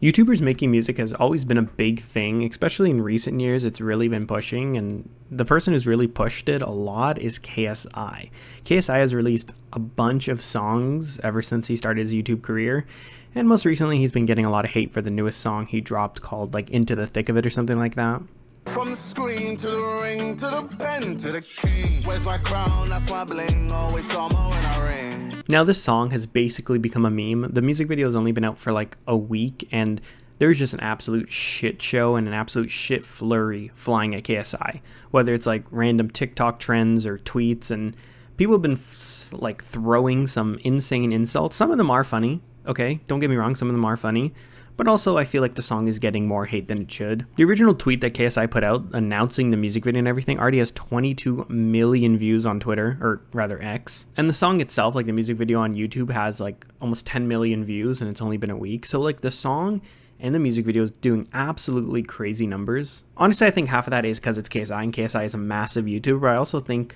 YouTubers making music has always been a big thing, especially in recent years. It's really been pushing, and the person who's really pushed it a lot is KSI. KSI has released a bunch of songs ever since he started his YouTube career, and most recently he's been getting a lot of hate for the newest song he dropped called like Into the Thick of It or something like that. From the screen to the ring to the pen to the king. Where's my crown? That's my bling. Always drama when I ring. Now this song has basically become a meme. The music video has only been out for like a week, and there's just an absolute shit show and an absolute shit flurry flying at KSI. Whether it's like random TikTok trends or tweets, and people have been like throwing some insane insults. Some of them are funny, okay? Don't get me wrong, some of them are funny. But also, I feel like the song is getting more hate than it should. The original tweet that KSI put out announcing the music video and everything already has 22 million views on Twitter, or rather X. And the song itself, like the music video on YouTube, has like almost 10 million views, and it's only been a week. So like the song and the music video is doing absolutely crazy numbers. Honestly, I think half of that is because it's KSI, and KSI is a massive YouTuber. But I also think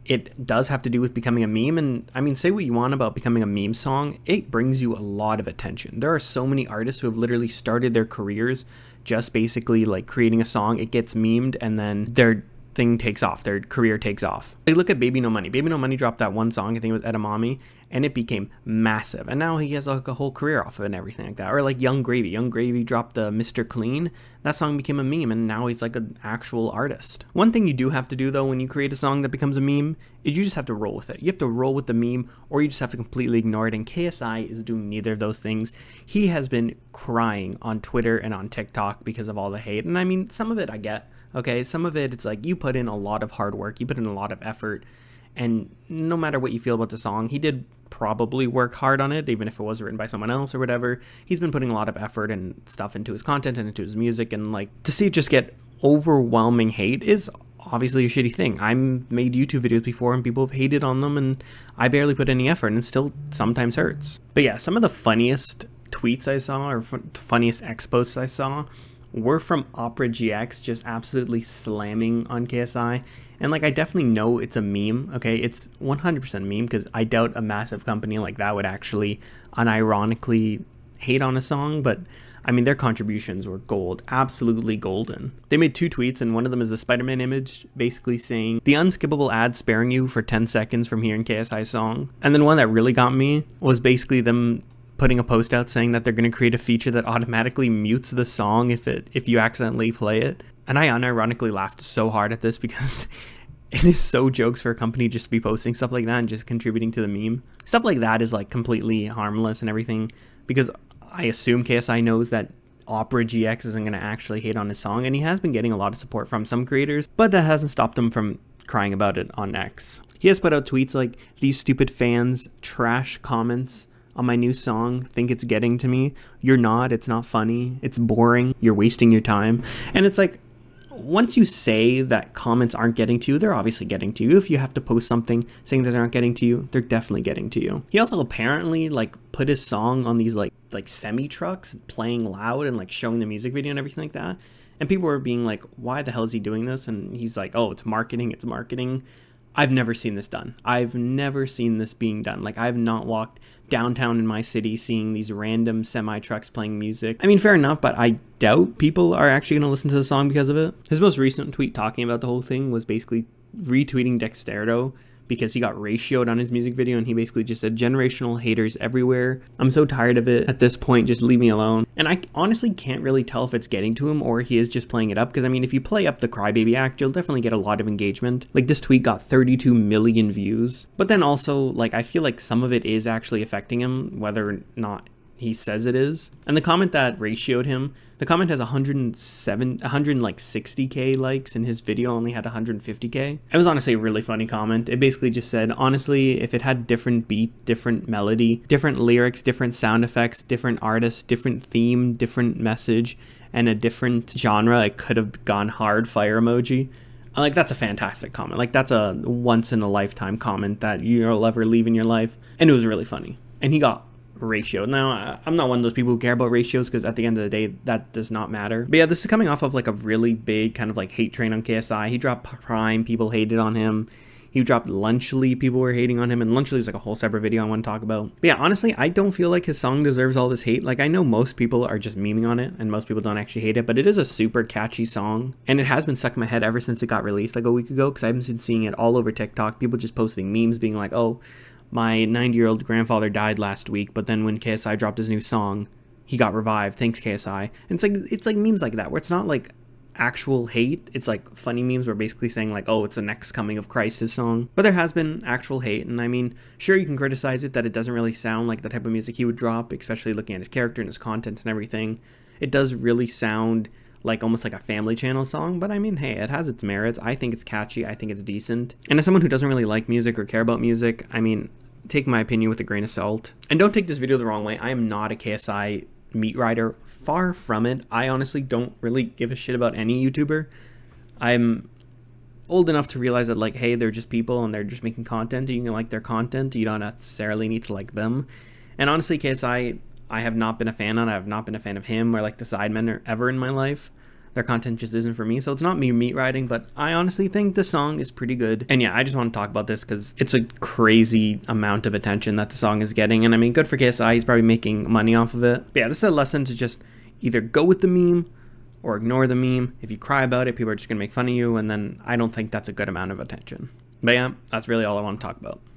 it does have to do with becoming a meme. And I mean, say what you want about becoming a meme song, it brings you a lot of attention. There are so many artists who have literally started their careers just basically like creating a song, it gets memed, and then their thing takes off, their career takes off. Like look at Baby No Money. Baby No Money dropped that one song, I think it was Edamame, and it became massive. And now he has like a whole career off of it and everything like that. Or like Young Gravy. Young Gravy dropped the Mr. Clean. That song became a meme, and now he's like an actual artist. One thing you do have to do though when you create a song that becomes a meme is you just have to roll with it. You have to roll with the meme, or you just have to completely ignore it. And KSI is doing neither of those things. He has been crying on Twitter and on TikTok because of all the hate. And I mean, some of it I get. Okay, some of it, it's like you put in a lot of hard work, you put in a lot of effort, and no matter what you feel about the song, he did probably work hard on it, even if it was written by someone else or whatever. He's been putting a lot of effort and stuff into his content and into his music, and like to see it just get overwhelming hate is obviously a shitty thing. I made YouTube videos before and people have hated on them, and I barely put any effort, and it still sometimes hurts. But yeah, some of the funniest tweets I saw, or funniest X posts I saw, were from Opera GX just absolutely slamming on KSI. And like I definitely know it's a meme, okay? It's 100% meme, because I doubt a massive company like that would actually unironically hate on a song. But I mean, their contributions were gold, absolutely golden. They made two tweets, and one of them is the Spider-Man image basically saying the unskippable ad sparing you for 10 seconds from hearing KSI's song. And then one that really got me was basically them putting a post out saying that they're going to create a feature that automatically mutes the song if you accidentally play it. And I unironically laughed so hard at this because it is so jokes for a company just to be posting stuff like that and just contributing to the meme. Stuff like that is like completely harmless and everything, because I assume KSI knows that Opera GX isn't going to actually hate on his song, and he has been getting a lot of support from some creators, but that hasn't stopped him from crying about it on X. He has put out tweets like, "These stupid fans trash comments on my new song, think it's getting to me. You're not, it's not funny, it's boring, you're wasting your time." And it's like, once you say that comments aren't getting to you, they're obviously getting to you. If you have to post something saying that they're not getting to you, they're definitely getting to you. He also apparently like put his song on these like semi trucks playing loud and like showing the music video and everything like that. And people were being like, why the hell is he doing this? And he's like, oh, it's marketing, it's marketing. I've never seen this done. I've never seen this being done. Like, I've not walked downtown in my city seeing these random semi-trucks playing music. I mean, fair enough, but I doubt people are actually going to listen to the song because of it. His most recent tweet talking about the whole thing was basically retweeting Dexterdo because he got ratioed on his music video, and he basically just said, generational haters everywhere. I'm so tired of it. At this point, just leave me alone. And I honestly can't really tell if it's getting to him or he is just playing it up, because I mean, if you play up the crybaby act, you'll definitely get a lot of engagement. Like this tweet got 32 million views. But then also, like, I feel like some of it is actually affecting him, whether or not he says it is. And the comment that ratioed him, the comment has 160k likes, and his video only had 150k. It was honestly a really funny comment. It basically just said, honestly, if it had different beat, different melody, different lyrics, different sound effects, different artists, different theme, different message, and a different genre, it could have gone hard fire emoji. Like, that's a fantastic comment. Like, that's a once in a lifetime comment that you'll ever leave in your life. And it was really funny. And he got ratio. Now, I'm not one of those people who care about ratios, because at the end of the day, that does not matter. But yeah, this is coming off of like a really big kind of like hate train on KSI. He dropped Prime, people hated on him. He dropped Lunchly. People were hating on him, and Lunchly is like a whole separate video I want to talk about. But yeah, honestly, I don't feel like his song deserves all this hate. Like, I know most people are just memeing on it, and most people don't actually hate it, but it is a super catchy song, and it has been stuck in my head ever since it got released like a week ago, because I've been seeing it all over TikTok. People just posting memes being like, oh, my 90-year-old grandfather died last week, but then when KSI dropped his new song, he got revived. Thanks, KSI. And it's like memes like that, where it's not like actual hate. It's like funny memes where basically saying like, oh, it's the next coming of Christ, his song. But there has been actual hate, and I mean, sure, you can criticize it that it doesn't really sound like the type of music he would drop, especially looking at his character and his content and everything. It does really sound like almost like a Family Channel song, but I mean, hey, it has its merits. I think it's catchy. I think it's decent. And as someone who doesn't really like music or care about music, I mean, take my opinion with a grain of salt. And don't take this video the wrong way. I am not a KSI meat rider. Far from it. I honestly don't really give a shit about any YouTuber. I'm old enough to realize that, like, hey, they're just people and they're just making content. You can like their content. You don't necessarily need to like them. And honestly, KSI, I have not been a fan on. I have not been a fan of him or like the Sidemen ever in my life. Their content just isn't for me, so it's not me meat riding, but I honestly think the song is pretty good. And yeah, I just want to talk about this because it's a crazy amount of attention that the song is getting, and I mean, good for KSI, he's probably making money off of it. But yeah, this is a lesson to just either go with the meme or ignore the meme. If you cry about it, people are just gonna make fun of you, and then I don't think that's a good amount of attention. But yeah, that's really all I want to talk about.